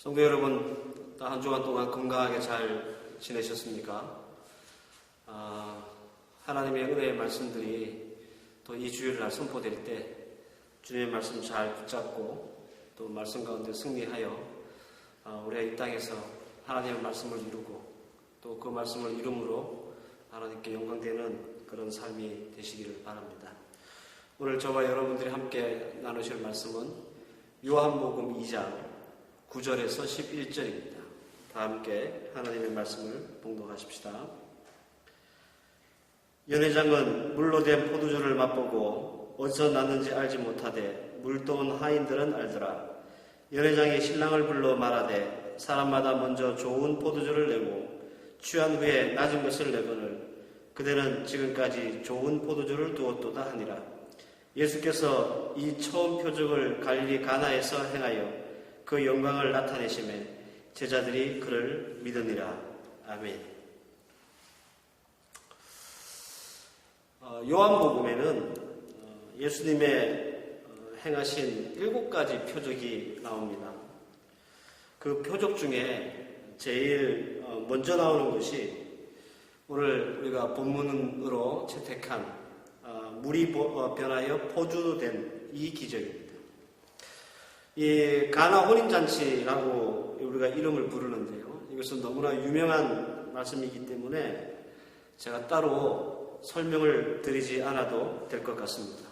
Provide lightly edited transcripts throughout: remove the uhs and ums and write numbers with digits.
성도 여러분, 한 주간 동안 건강하게 잘 지내셨습니까? 하나님의 은혜의 말씀들이 또 이 주일날 선포될 때 주님의 말씀 잘 붙잡고 또 말씀 가운데 승리하여 우리가 이 땅에서 하나님의 말씀을 이루고 또 그 말씀을 이룸으로 하나님께 영광되는 그런 삶이 되시기를 바랍니다. 오늘 저와 여러분들이 함께 나누실 말씀은 요한복음 2장 9절에서 11절입니다. 다 함께 하나님의 말씀을 봉독하십시다. 연회장은 물로 된 포도주를 맛보고 어디서 났는지 알지 못하되 물도온 하인들은 알더라. 연회장이 신랑을 불러 말하되 사람마다 먼저 좋은 포도주를 내고 취한 후에 낮은 것을 내거늘 그대는 지금까지 좋은 포도주를 두었도다 하니라. 예수께서 이 처음 표적을 갈릴리 가나에서 행하여 그 영광을 나타내심에 제자들이 그를 믿으니라. 아멘. 요한복음에는 예수님의 행하신 7가지 표적이 나옵니다. 그 표적 중에 제일 먼저 나오는 것이 오늘 우리가 본문으로 채택한 물이 변하여 포주된 이 기적입니다. 이 가나 혼인잔치라고 우리가 이름을 부르는데요. 이것은 너무나 유명한 말씀이기 때문에 제가 따로 설명을 드리지 않아도 될 것 같습니다.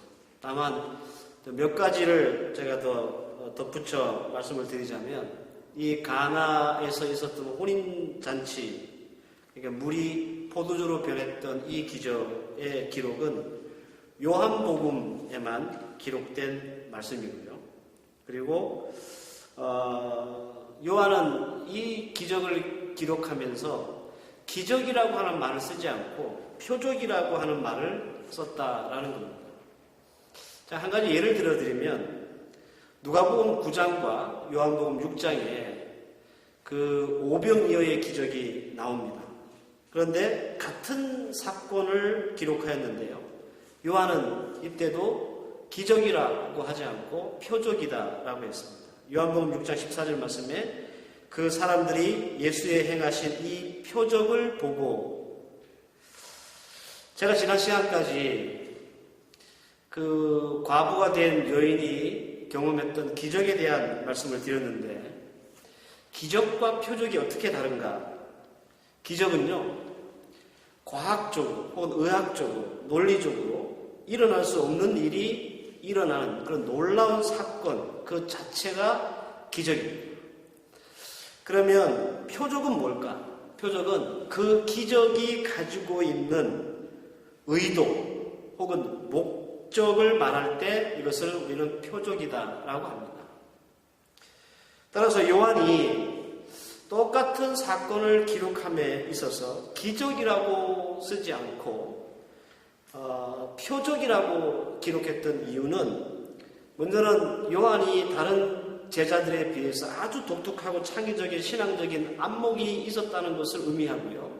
다만 몇 가지를 제가 더 덧붙여 말씀을 드리자면 이 가나에서 있었던 혼인잔치, 그러니까 물이 포도주로 변했던 이 기적의 기록은 요한복음에만 기록된 말씀이고요. 그리고 요한은 이 기적을 기록하면서 기적이라고 하는 말을 쓰지 않고 표적이라고 하는 말을 썼다라는 겁니다. 자, 한 가지 예를 들어드리면 누가복음 9장과 요한복음 6장에 그 오병이어의 기적이 나옵니다. 그런데 같은 사건을 기록하였는데요. 요한은 이때도 기적이라고 하지 않고 표적이다라고 했습니다. 요한복음 6장 14절 말씀에 그 사람들이 예수의 행하신 이 표적을 보고, 제가 지난 시간까지 그 과부가 된 여인이 경험했던 기적에 대한 말씀을 드렸는데, 기적과 표적이 어떻게 다른가? 기적은요, 과학적으로 혹은 의학적으로 논리적으로 일어날 수 없는 일이 일어나는 그런 놀라운 사건 그 자체가 기적입니다. 그러면 표적은 뭘까? 표적은 그 기적이 가지고 있는 의도 혹은 목적을 말할 때 이것을 우리는 표적이다라고 합니다. 따라서 요한이 똑같은 사건을 기록함에 있어서 기적이라고 쓰지 않고 표적이라고 기록했던 이유는, 먼저는 요한이 다른 제자들에 비해서 아주 독특하고 창의적인 신앙적인 안목이 있었다는 것을 의미하고요.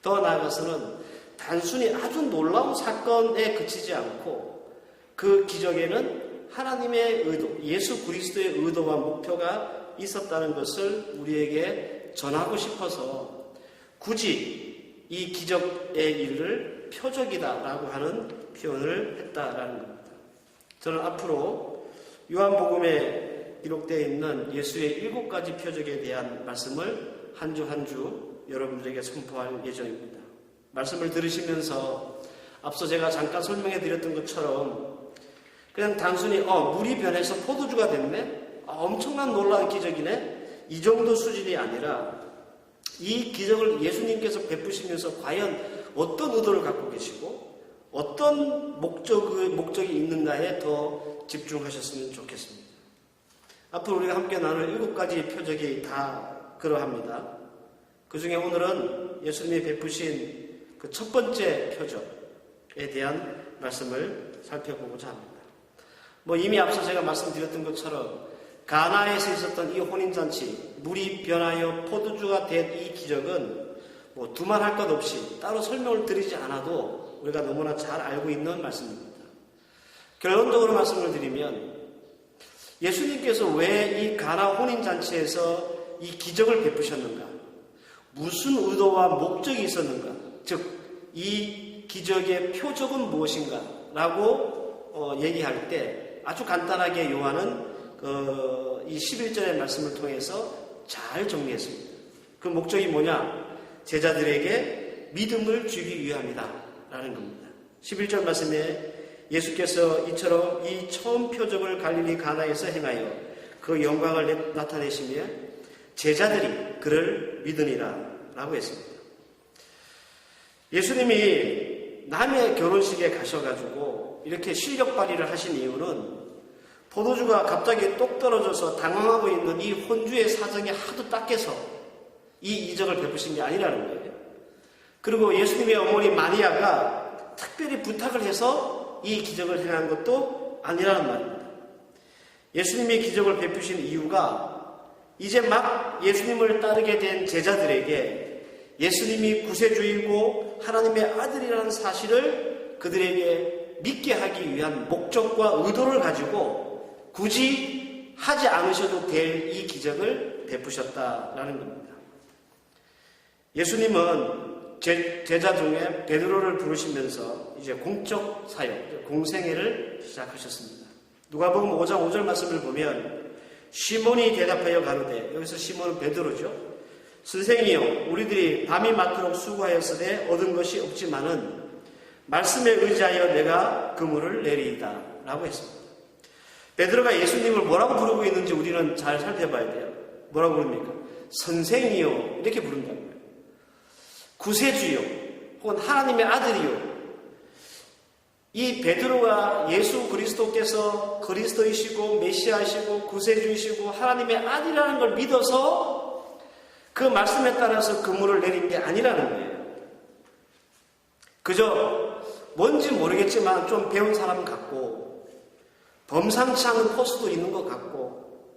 더 나아가서는 단순히 아주 놀라운 사건에 그치지 않고 그 기적에는 하나님의 의도, 예수 그리스도의 의도와 목표가 있었다는 것을 우리에게 전하고 싶어서 굳이 이 기적의 일을 표적이다라고 하는 표현을 했다라는 겁니다. 저는 앞으로 요한복음에 기록되어 있는 예수의 7가지 표적에 대한 말씀을 한 주 한 주 여러분들에게 선포할 예정입니다. 말씀을 들으시면서 앞서 제가 잠깐 설명해 드렸던 것처럼 그냥 단순히 물이 변해서 포도주가 됐네? 엄청난 놀라운 기적이네? 이 정도 수준이 아니라 이 기적을 예수님께서 베푸시면서 과연 어떤 의도를 갖고 계시고 어떤 목적이 있는가에 더 집중하셨으면 좋겠습니다. 앞으로 우리가 함께 나눌 7가지 표적이 다 그러합니다. 그 중에 오늘은 예수님이 베푸신 그 첫 번째 표적에 대한 말씀을 살펴보고자 합니다. 이미 앞서 제가 말씀드렸던 것처럼 가나에서 있었던 이 혼인잔치, 물이 변하여 포도주가 된 이 기적은 두말할 것 없이 따로 설명을 드리지 않아도 우리가 너무나 잘 알고 있는 말씀입니다. 결론적으로 말씀을 드리면 예수님께서 왜 이 가나 혼인잔치에서 이 기적을 베푸셨는가? 무슨 의도와 목적이 있었는가? 즉, 이 기적의 표적은 무엇인가? 라고 얘기할 때 아주 간단하게 요한은 이 11절의 말씀을 통해서 잘 정리했습니다. 그 목적이 뭐냐? 제자들에게 믿음을 주기 위함이다 라는 겁니다. 11절 말씀에 예수께서 이처럼 이 처음 표적을 갈릴리 가나에서 행하여 그 영광을 나타내시며 제자들이 그를 믿으니라 라고 했습니다. 예수님이 남의 결혼식에 가셔가지고 이렇게 실력 발휘를 하신 이유는 포도주가 갑자기 똑 떨어져서 당황하고 있는 이 혼주의 사정에 하도 딱해서 이 이적을 베푸신 게 아니라는 거예요. 그리고 예수님의 어머니 마리아가 특별히 부탁을 해서 이 기적을 행한 것도 아니라는 말입니다. 예수님이 기적을 베푸신 이유가 이제 막 예수님을 따르게 된 제자들에게 예수님이 구세주이고 하나님의 아들이라는 사실을 그들에게 믿게 하기 위한 목적과 의도를 가지고 굳이 하지 않으셔도 될 이 기적을 베푸셨다라는 겁니다. 예수님은 제자 중에 베드로를 부르시면서 이제 공적 사역, 공생애를 시작하셨습니다. 누가복음 5장 5절 말씀을 보면 시몬이 대답하여 가로되, 여기서 시몬은 베드로죠. 선생이여, 우리들이 밤이 맞도록 수고하였으되 얻은 것이 없지만은 말씀에 의지하여 내가 그물을 내리이다 라고 했습니다. 베드로가 예수님을 뭐라고 부르고 있는지 우리는 잘 살펴봐야 돼요. 뭐라고 부릅니까? 선생이요 이렇게 부른다는 거예요. 구세주요 혹은 하나님의 아들이요. 이 베드로가 예수 그리스도께서 그리스도이시고 메시아이시고 구세주이시고 하나님의 아들이라는 걸 믿어서 그 말씀에 따라서 그물을 내린 게 아니라는 거예요. 그저 뭔지 모르겠지만 좀 배운 사람 같고 범상치 않은 포스도 있는 것 같고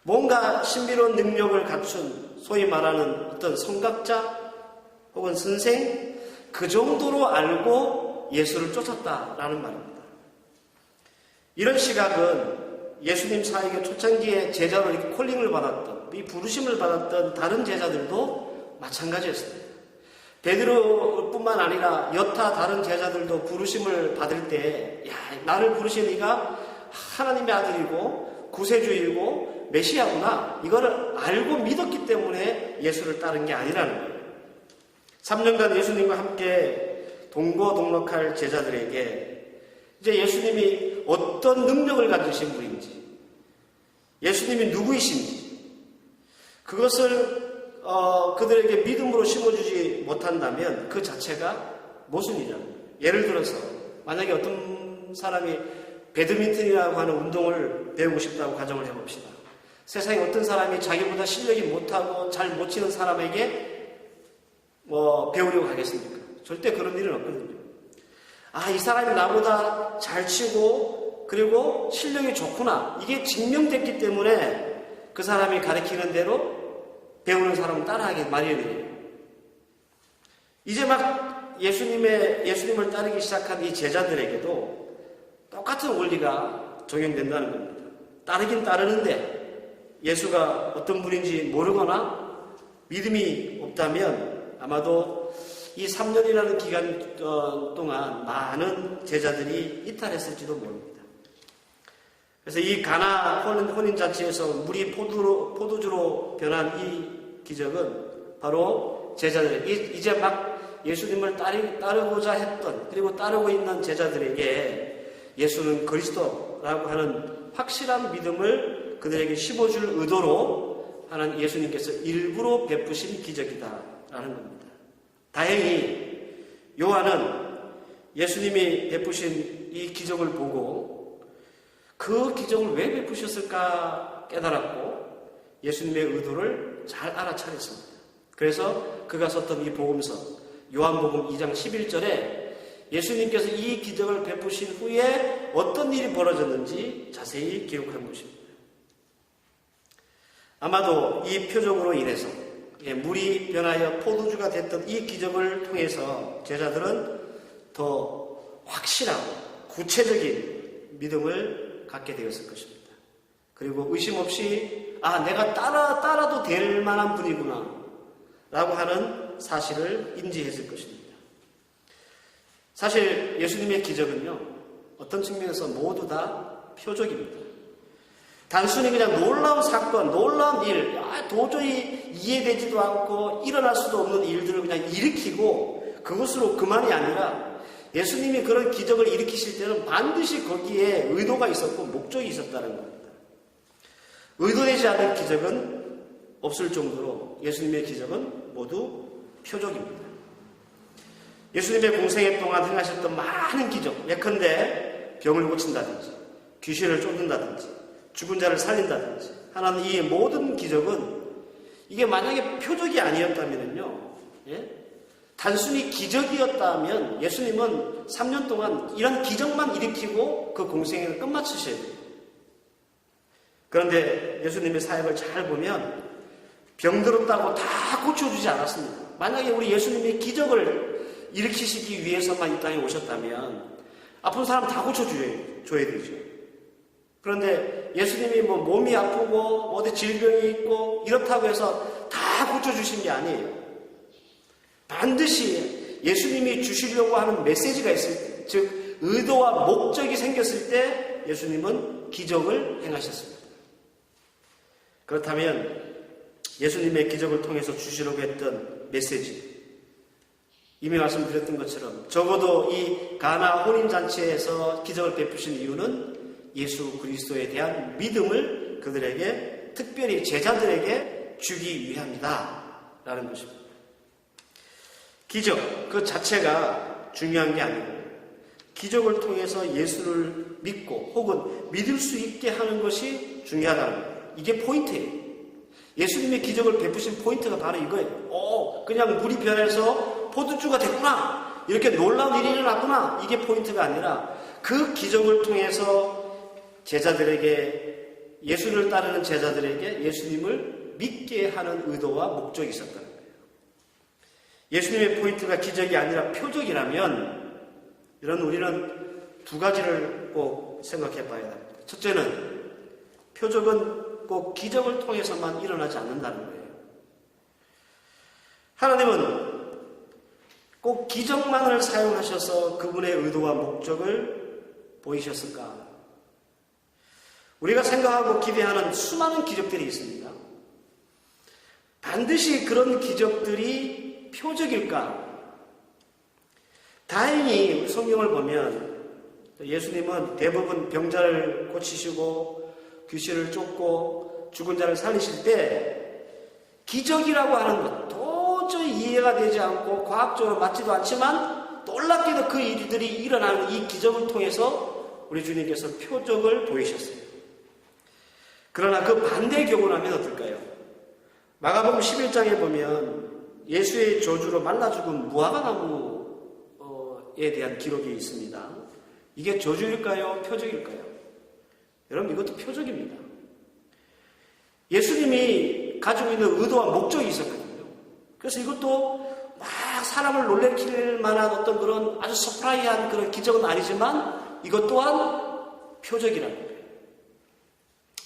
뭔가 신비로운 능력을 갖춘 소위 말하는 어떤 성각자 혹은 선생 그 정도로 알고 예수를 쫓았다라는 말입니다. 이런 시각은 예수님 사역의 초창기에 제자로 이렇게 콜링을 받았던, 이 부르심을 받았던 다른 제자들도 마찬가지였습니다. 베드로뿐만 아니라 여타 다른 제자들도 부르심을 받을 때, 야, 나를 부르신 이가 하나님의 아들이고 구세주이고 메시아구나, 이거를 알고 믿었기 때문에 예수를 따른 게 아니라는 거예요. 3년간 예수님과 함께 동거동락할 제자들에게 이제 예수님이 어떤 능력을 가지신 분인지, 예수님이 누구이신지, 그것을 그들에게 믿음으로 심어주지 못한다면 그 자체가 모순이잖아요. 예를 들어서 만약에 어떤 사람이 배드민턴이라고 하는 운동을 배우고 싶다고 가정을 해봅시다. 세상에 어떤 사람이 자기보다 실력이 못하고 잘 못 치는 사람에게 배우려고 하겠습니까? 절대 그런 일은 없거든요. 아, 이 사람이 나보다 잘 치고 그리고 실력이 좋구나, 이게 증명됐기 때문에 그 사람이 가르치는 대로 배우는 사람은 따라하기 마련이에요. 이제 막 예수님을 따르기 시작한 이 제자들에게도 똑같은 원리가 적용된다는 겁니다. 따르긴 따르는데 예수가 어떤 분인지 모르거나 믿음이 없다면 아마도 이 3년이라는 기간 동안 많은 제자들이 이탈했을지도 모릅니다. 그래서 이 가나 혼인잔치에서 물이 포도주로 변한 이 기적은 바로 제자들, 이제 막 예수님을 따르고자 했던, 그리고 따르고 있는 제자들에게 예수는 그리스도라고 하는 확실한 믿음을 그들에게 심어줄 의도로 하는 예수님께서 일부러 베푸신 기적이다라는 겁니다. 다행히 요한은 예수님이 베푸신 이 기적을 보고 그 기적을 왜 베푸셨을까 깨달았고 예수님의 의도를 잘 알아차렸습니다. 그래서 그가 썼던 이 복음서 요한복음 2장 11절에 예수님께서 이 기적을 베푸신 후에 어떤 일이 벌어졌는지 자세히 기록한 것입니다. 아마도 이 표적으로 인해서 물이 변하여 포도주가 됐던 이 기적을 통해서 제자들은 더 확실하고 구체적인 믿음을 갖게 되었을 것입니다. 그리고 의심 없이 내가 따라도 될 만한 분이구나 라고 하는 사실을 인지했을 것입니다. 사실 예수님의 기적은요, 어떤 측면에서 모두 다 표적입니다. 단순히 그냥 놀라운 사건, 놀라운 일, 도저히 이해되지도 않고 일어날 수도 없는 일들을 그냥 일으키고 그것으로 그만이 아니라 예수님이 그런 기적을 일으키실 때는 반드시 거기에 의도가 있었고 목적이 있었다는 겁니다. 의도되지 않은 기적은 없을 정도로 예수님의 기적은 모두 표적입니다. 예수님의 공생애 동안 행하셨던 많은 기적, 예컨대 병을 고친다든지 귀신을 쫓는다든지 죽은 자를 살린다든지 하는 이 모든 기적은 이게 만약에 표적이 아니었다면요, 단순히 기적이었다면 예수님은 3년 동안 이런 기적만 일으키고 그 공생애를 끝마치셔야 돼요. 그런데 예수님의 사역을 잘 보면 병들었다고 다 고쳐주지 않았습니다. 만약에 우리 예수님이 기적을 일으키시기 위해서만 이 땅에 오셨다면 아픈 사람 다 고쳐줘야 되죠. 그런데 예수님이 몸이 아프고 어디 질병이 있고 이렇다고 해서 다 고쳐주신 게 아니에요. 반드시 예수님이 주시려고 하는 메시지가 있을 때, 즉 의도와 목적이 생겼을 때 예수님은 기적을 행하셨습니다. 그렇다면 예수님의 기적을 통해서 주시려고 했던 메시지, 이미 말씀드렸던 것처럼 적어도 이 가나 혼인잔치에서 기적을 베푸신 이유는 예수 그리스도에 대한 믿음을 그들에게, 특별히 제자들에게 주기 위함이다 라는 것입니다. 기적 그 자체가 중요한 게 아니고 기적을 통해서 예수를 믿고 혹은 믿을 수 있게 하는 것이 중요하다는 거예요. 이게 포인트예요. 예수님의 기적을 베푸신 포인트가 바로 이거예요. 그냥 물이 변해서 포도주가 됐구나, 이렇게 놀라운 일이 일어났구나, 이게 포인트가 아니라 그 기적을 통해서 제자들에게, 예수를 따르는 제자들에게 예수님을 믿게 하는 의도와 목적이 있었다는 거예요. 예수님의 포인트가 기적이 아니라 표적이라면 우리는 두 가지를 꼭 생각해 봐야 합니다. 첫째는 표적은 꼭 기적을 통해서만 일어나지 않는다는 거예요. 하나님은 꼭 기적만을 사용하셔서 그분의 의도와 목적을 보이셨을까? 우리가 생각하고 기대하는 수많은 기적들이 있습니다. 반드시 그런 기적들이 표적일까? 다행히 성경을 보면 예수님은 대부분 병자를 고치시고 귀신을 쫓고 죽은 자를 살리실 때 기적이라고 하는 것, 도저히 이해가 되지 않고 과학적으로 맞지도 않지만 놀랍게도 그 일들이 일어나는 이 기적을 통해서 우리 주님께서 표적을 보이셨어요. 그러나 그 반대의 경우라면 어떨까요? 마가복음 11장에 보면 예수의 저주로 말라 죽은 무화과나무에 대한 기록이 있습니다. 이게 저주일까요? 표적일까요? 여러분, 이것도 표적입니다. 예수님이 가지고 있는 의도와 목적이 있었거든요. 그래서 이것도 막 사람을 놀래킬 만한 어떤 그런 아주 서프라이한 그런 기적은 아니지만 이것 또한 표적이라는 거예요.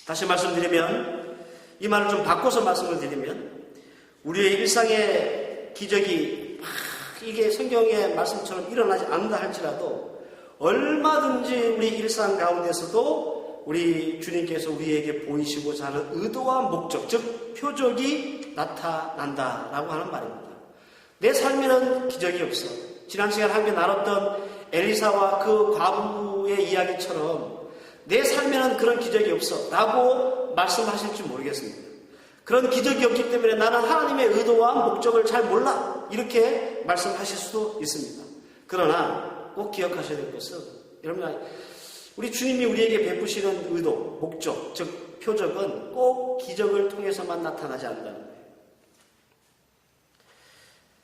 다시 말씀드리면, 이 말을 좀 바꿔서 말씀을 드리면, 우리의 일상의 기적이 막 이게 성경의 말씀처럼 일어나지 않는다 할지라도 얼마든지 우리 일상 가운데서도 우리 주님께서 우리에게 보이시고자 하는 의도와 목적, 즉 표적이 나타난다라고 하는 말입니다. 내 삶에는 기적이 없어. 지난 시간에 함께 나눴던 엘리사와 그 과부의 이야기처럼 내 삶에는 그런 기적이 없어 라고 말씀하실지 모르겠습니다. 그런 기적이 없기 때문에 나는 하나님의 의도와 목적을 잘 몰라, 이렇게 말씀하실 수도 있습니다. 그러나 꼭 기억하셔야 될 것은, 여러분, 우리 주님이 우리에게 베푸시는 의도, 목적, 즉 표적은 꼭 기적을 통해서만 나타나지 않는다는 거예요.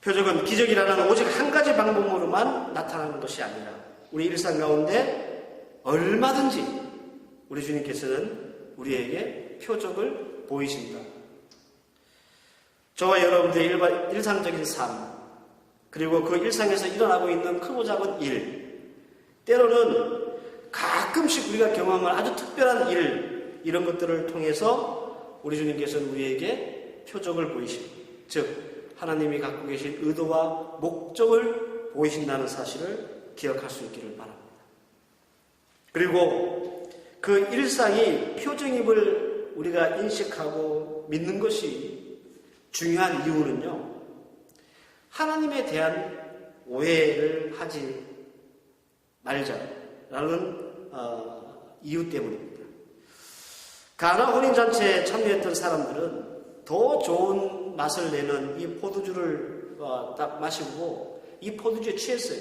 표적은 기적이라는 오직 한 가지 방법으로만 나타나는 것이 아니라 우리 일상 가운데 얼마든지 우리 주님께서는 우리에게 표적을 보이신다. 저와 여러분들의 일상적인 삶, 그리고 그 일상에서 일어나고 있는 크고 작은 일, 때로는 가끔씩 우리가 경험할 아주 특별한 일, 이런 것들을 통해서 우리 주님께서는 우리에게 표적을 보이십니다. 즉 하나님이 갖고 계신 의도와 목적을 보이신다는 사실을 기억할 수 있기를 바랍니다. 그리고 그 일상이 표적임을 우리가 인식하고 믿는 것이 중요한 이유는요, 하나님에 대한 오해를 하지 말자라는 이유 때문입니다. 가나 혼인잔치에 참여했던 사람들은 더 좋은 맛을 내는 이 포도주를 딱 마시고 이 포도주에 취했어요.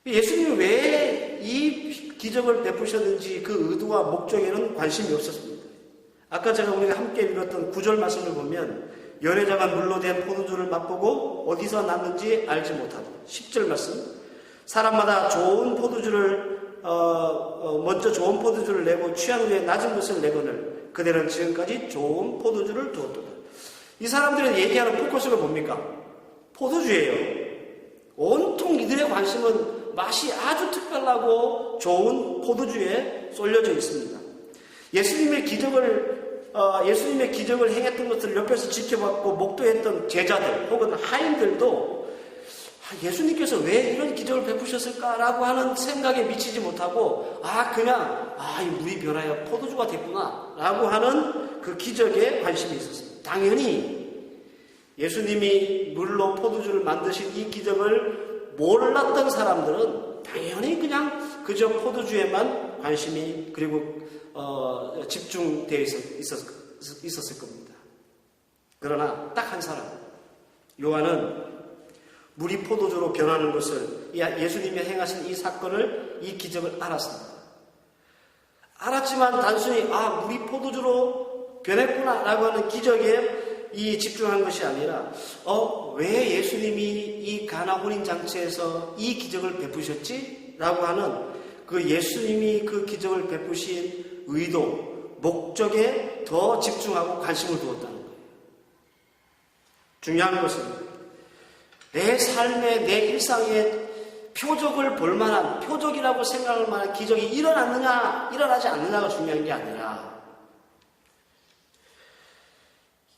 예수님이 왜 이 기적을 베푸셨는지 그 의도와 목적에는 관심이 없었습니다. 아까 우리가 함께 읽었던 9절 말씀을 보면 연회자가 물로 된 포도주를 맛보고 어디서 났는지 알지 못하고 10절 말씀, 사람마다 좋은 포도주를 먼저 좋은 포도주를 내고 취한 후에 낮은 것을 내거늘 그들은 지금까지 좋은 포도주를 두었도다. 이 사람들은 얘기하는 포커스가 뭡니까? 포도주예요. 온통 이들의 관심은 맛이 아주 특별하고 좋은 포도주에 쏠려져 있습니다. 예수님의 기적을 행했던 것을 옆에서 지켜봤고 목도했던 제자들 혹은 하인들도 예수님께서 왜 이런 기적을 베푸셨을까라고 하는 생각에 미치지 못하고 그냥 이 물이 변하여 포도주가 됐구나 라고 하는 그 기적에 관심이 있었습니다. 당연히 예수님이 물로 포도주를 만드신 이 기적을 몰랐던 사람들은 당연히 그냥 그저 포도주에만 관심이 그리고 집중되어 있었을 겁니다. 그러나 딱 한 사람, 요한은 물이 포도주로 변하는 것을, 예수님이 행하신 이 사건을, 이 기적을 알았습니다. 알았지만 단순히 물이 포도주로 변했구나 라고 하는 기적에 집중한 것이 아니라 왜 예수님이 이 가나 혼인잔치에서 이 기적을 베푸셨지? 라고 하는 그 예수님이 그 기적을 베푸신 의도, 목적에 더 집중하고 관심을 두었다는 거예요. 중요한 것은 내 삶에, 내 일상에 표적을 볼 만한, 표적이라고 생각할 만한 기적이 일어났느냐, 일어나지 않느냐가 중요한 게 아니라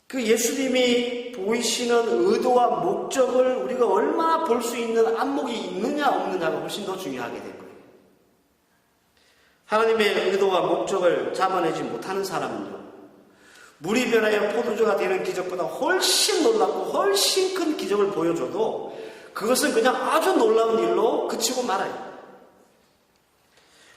그 예수님이 보이시는 의도와 목적을 우리가 얼마나 볼 수 있는 안목이 있느냐 없느냐가 훨씬 더 중요하게 된 거예요. 하나님의 의도와 목적을 잡아내지 못하는 사람은요, 물이 변하여 포도주가 되는 기적보다 훨씬 놀랍고 훨씬 큰 기적을 보여줘도 그것은 그냥 아주 놀라운 일로 그치고 말아요.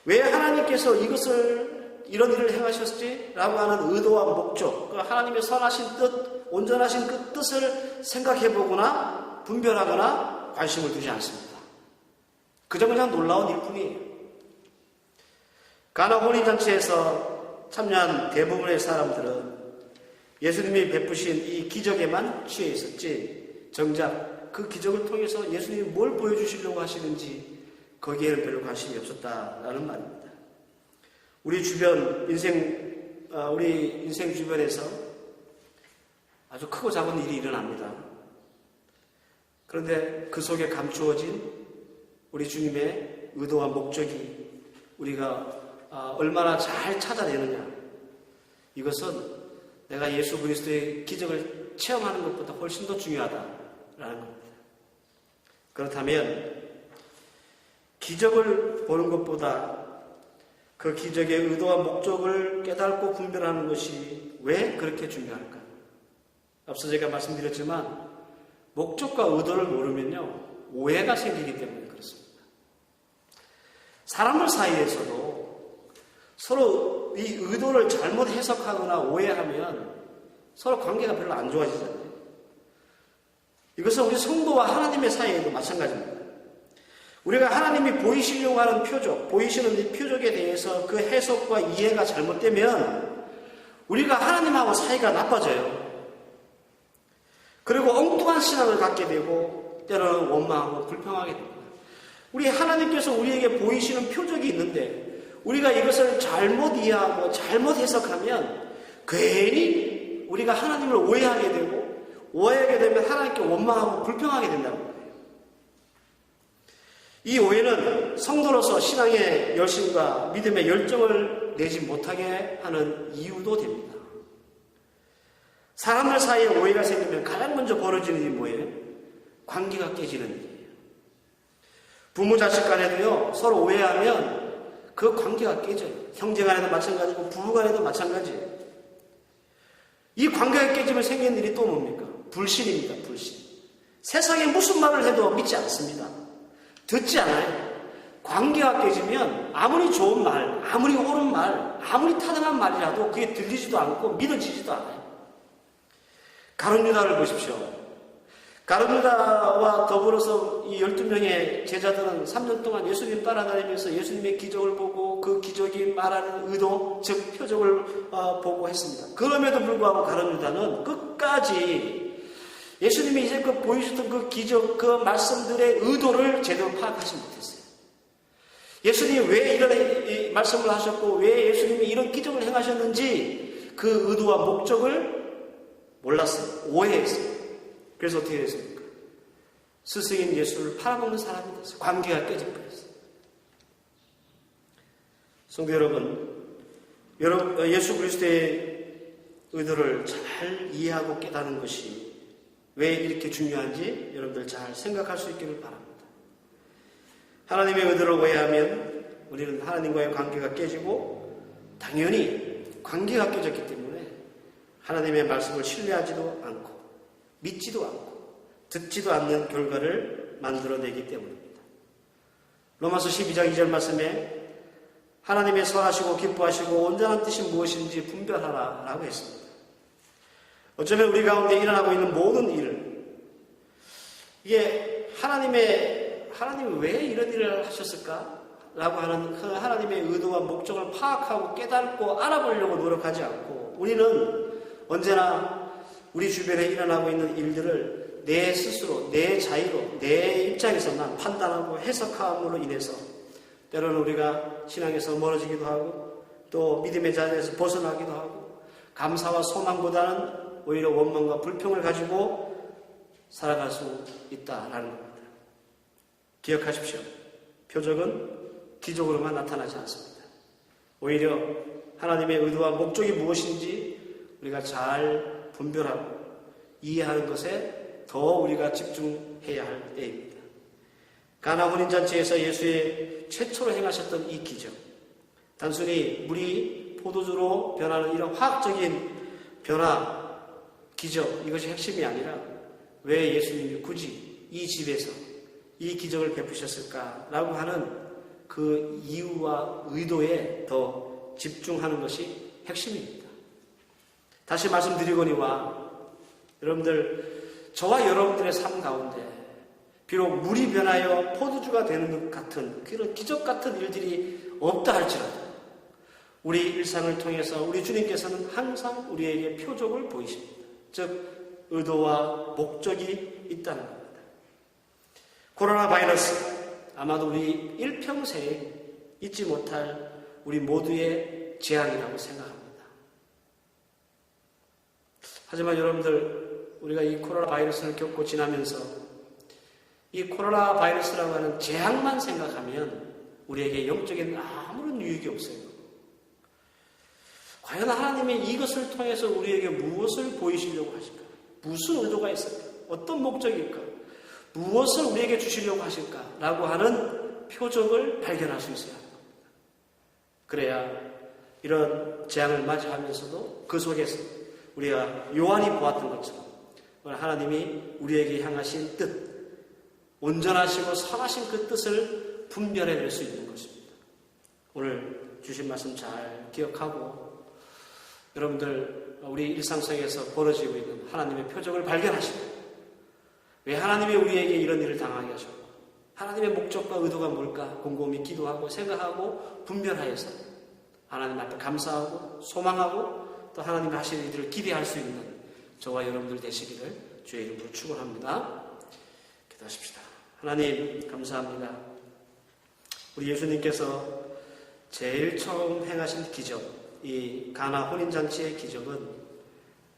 왜 하나님께서 이런 일을 행하셨지? 라고 하는 의도와 목적, 하나님의 선하신 뜻, 온전하신 그 뜻을 생각해보거나 분별하거나 관심을 두지 않습니다. 그냥 놀라운 일뿐이에요. 가나 혼인잔치에서 참여한 대부분의 사람들은 예수님이 베푸신 이 기적에만 취해 있었지, 정작 그 기적을 통해서 예수님이 뭘 보여주시려고 하시는지 거기에는 별로 관심이 없었다라는 말입니다. 우리 인생 주변에서 아주 크고 작은 일이 일어납니다. 그런데 그 속에 감추어진 우리 주님의 의도와 목적이 우리가 얼마나 잘 찾아내느냐, 이것은 내가 예수 그리스도의 기적을 체험하는 것보다 훨씬 더 중요하다라는 겁니다. 그렇다면 기적을 보는 것보다 그 기적의 의도와 목적을 깨닫고 분별하는 것이 왜 그렇게 중요할까? 앞서 제가 말씀드렸지만 목적과 의도를 모르면요, 오해가 생기기 때문에 그렇습니다. 사람들 사이에서도 서로 이 의도를 잘못 해석하거나 오해하면 서로 관계가 별로 안 좋아지잖아요. 이것은 우리 성도와 하나님의 사이에도 마찬가지입니다. 우리가 하나님이 보이시려고 하는 표적, 보이시는 이 표적에 대해서 그 해석과 이해가 잘못되면 우리가 하나님하고 사이가 나빠져요. 그리고 엉뚱한 신앙을 갖게 되고 때로는 원망하고 불평하게 됩니다. 우리 하나님께서 우리에게 보이시는 표적이 있는데 우리가 이것을 잘못 이해하고 잘못 해석하면 괜히 우리가 하나님을 오해하게 되고, 오해하게 되면 하나님께 원망하고 불평하게 된다는 거예요. 이 오해는 성도로서 신앙의 열심과 믿음의 열정을 표적을 내지 못하게 하는 이유도 됩니다. 사람들 사이에 오해가 생기면 가장 먼저 벌어지는 일이 뭐예요? 관계가 깨지는 일이에요. 부모 자식 간에도요, 서로 오해하면 그 관계가 깨져요. 형제 간에도 마찬가지고 부부 간에도 마찬가지예요. 이 관계가 깨지면 생기는 일이 또 뭡니까? 불신입니다. 불신. 세상에 무슨 말을 해도 믿지 않습니다. 듣지 않아요. 관계가 깨지면 아무리 좋은 말, 아무리 옳은 말, 아무리 타당한 말이라도 그게 들리지도 않고 믿어지지도 않아요. 가룟 유다를 보십시오. 가룟 유다와 더불어서 이 12명의 제자들은 3년 동안 예수님 따라다니면서 예수님의 기적을 보고 그 기적이 말하는 의도, 즉 표적을 보고 했습니다. 그럼에도 불구하고 가룟 유다는 끝까지 예수님이 이제 그 보여주셨던 그 기적, 그 말씀들의 의도를 제대로 파악하지 못했어요. 예수님이 왜 이런 말씀을 하셨고 왜 예수님이 이런 기적을 행하셨는지 그 의도와 목적을 몰랐어요. 오해했어요. 그래서 어떻게 됐습니까? 스승인 예수를 팔아먹는 사람이 됐어요. 관계가 깨져버렸어요. 성도 여러분, 예수 그리스도의 의도를 잘 이해하고 깨닫는 것이 왜 이렇게 중요한지 여러분들 잘 생각할 수 있기를 바랍니다. 하나님의 의도를 오해하면 우리는 하나님과의 관계가 깨지고 당연히 관계가 깨졌기 때문에 하나님의 말씀을 신뢰하지도 않고 믿지도 않고 듣지도 않는 결과를 만들어내기 때문입니다. 로마서 12장 2절 말씀에 하나님의 선하시고 기뻐하시고 온전한 뜻이 무엇인지 분별하라 라고 했습니다. 어쩌면 우리 가운데 일어나고 있는 모든 일을 이게 하나님이 왜 이런 일을 하셨을까? 라고 하는 그 하나님의 의도와 목적을 파악하고 깨닫고 알아보려고 노력하지 않고 우리는 언제나 우리 주변에 일어나고 있는 일들을 내 스스로, 내 자유로, 내 입장에서만 판단하고 해석함으로 인해서 때로는 우리가 신앙에서 멀어지기도 하고 또 믿음의 자리에서 벗어나기도 하고 감사와 소망보다는 오히려 원망과 불평을 가지고 살아갈 수 있다라는 겁니다. 기억하십시오. 표적은 기적으로만 나타나지 않습니다. 오히려 하나님의 의도와 목적이 무엇인지 우리가 잘 분별하고 이해하는 것에 더 우리가 집중해야 할 때입니다. 가나 혼인잔치에서 예수의 최초로 행하셨던 이 기적, 단순히 물이 포도주로 변하는 이런 화학적인 변화, 기적, 이것이 핵심이 아니라 왜 예수님이 굳이 이 집에서 이 기적을 베푸셨을까라고 하는 그 이유와 의도에 더 집중하는 것이 핵심입니다. 다시 말씀드리거니와 여러분들, 저와 여러분들의 삶 가운데 비록 물이 변하여 포도주가 되는 것 같은 그런 기적 같은 일들이 없다 할지라도 우리 일상을 통해서 우리 주님께서는 항상 우리에게 표적을 보이십니다. 즉 의도와 목적이 있다는 겁니다. 코로나 바이러스 아마도 우리 일평생 잊지 못할 우리 모두의 재앙이라고 생각합니다. 하지만 여러분들, 우리가 이 코로나 바이러스를 겪고 지나면서 이 코로나 바이러스라고 하는 재앙만 생각하면 우리에게 영적인 아무런 유익이 없어요. 과연 하나님이 이것을 통해서 우리에게 무엇을 보이시려고 하실까? 무슨 의도가 있을까? 어떤 목적일까? 무엇을 우리에게 주시려고 하실까? 라고 하는 표적을 발견할 수 있어야 합니다. 그래야 이런 재앙을 맞이하면서도 그 속에서 우리가 요한이 보았던 것처럼 하나님이 우리에게 향하신 뜻, 온전하시고 선하신 그 뜻을 분별해낼 수 있는 것입니다. 오늘 주신 말씀 잘 기억하고 여러분들 우리 일상 속에서 벌어지고 있는 하나님의 표적을 발견하시고 왜 하나님이 우리에게 이런 일을 당하게 하셨고 하나님의 목적과 의도가 뭘까 곰곰이 기도하고 생각하고 분별하여서 하나님 앞에 감사하고 소망하고 또 하나님이 하시는 일들을 기대할 수 있는 저와 여러분들 되시기를 주의 이름으로 축원합니다. 기도하십시다. 하나님 감사합니다. 우리 예수님께서 제일 처음 행하신 기적, 이 가나 혼인잔치의 기적은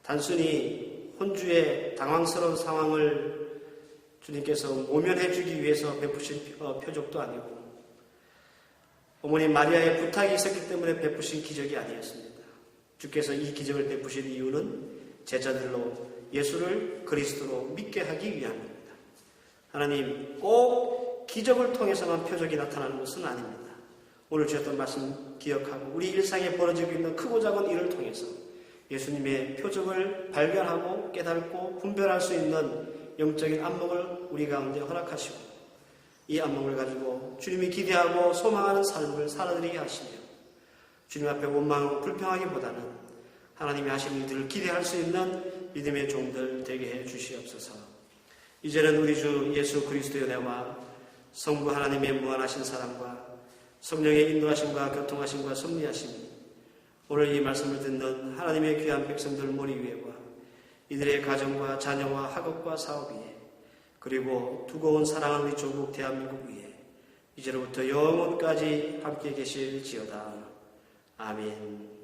단순히 혼주의 당황스러운 상황을 주님께서 모면해 주기 위해서 베푸신 표적도 아니고 어머니 마리아의 부탁이 있었기 때문에 베푸신 기적이 아니었습니다. 주께서 이 기적을 베푸신 이유는 제자들로 예수를 그리스도로 믿게 하기 위함입니다. 하나님, 꼭 기적을 통해서만 표적이 나타나는 것은 아닙니다. 오늘 주셨던 말씀 기억하고 우리 일상에 벌어지고 있는 크고 작은 일을 통해서 예수님의 표적을 발견하고 깨닫고 분별할 수 있는 영적인 안목을 우리 가운데 허락하시고 이 안목을 가지고 주님이 기대하고 소망하는 삶을 살아드리게 하시며 주님 앞에 원망하고 불평하기보다는 하나님이 하신 일들을 기대할 수 있는 믿음의 종들 되게 해 주시옵소서. 이제는 우리 주 예수 그리스도의 은혜와 성부 하나님의 무한하신 사랑과 성령의 인도하심과 교통하심과 섭리하심이 오늘 이 말씀을 듣는 하나님의 귀한 백성들 머리 위에와 이들의 가정과 자녀와 학업과 사업 위에 그리고 두고 온 사랑하는 우리 조국 대한민국 위에 이제로부터 영원까지 함께 계실지어다. 아멘.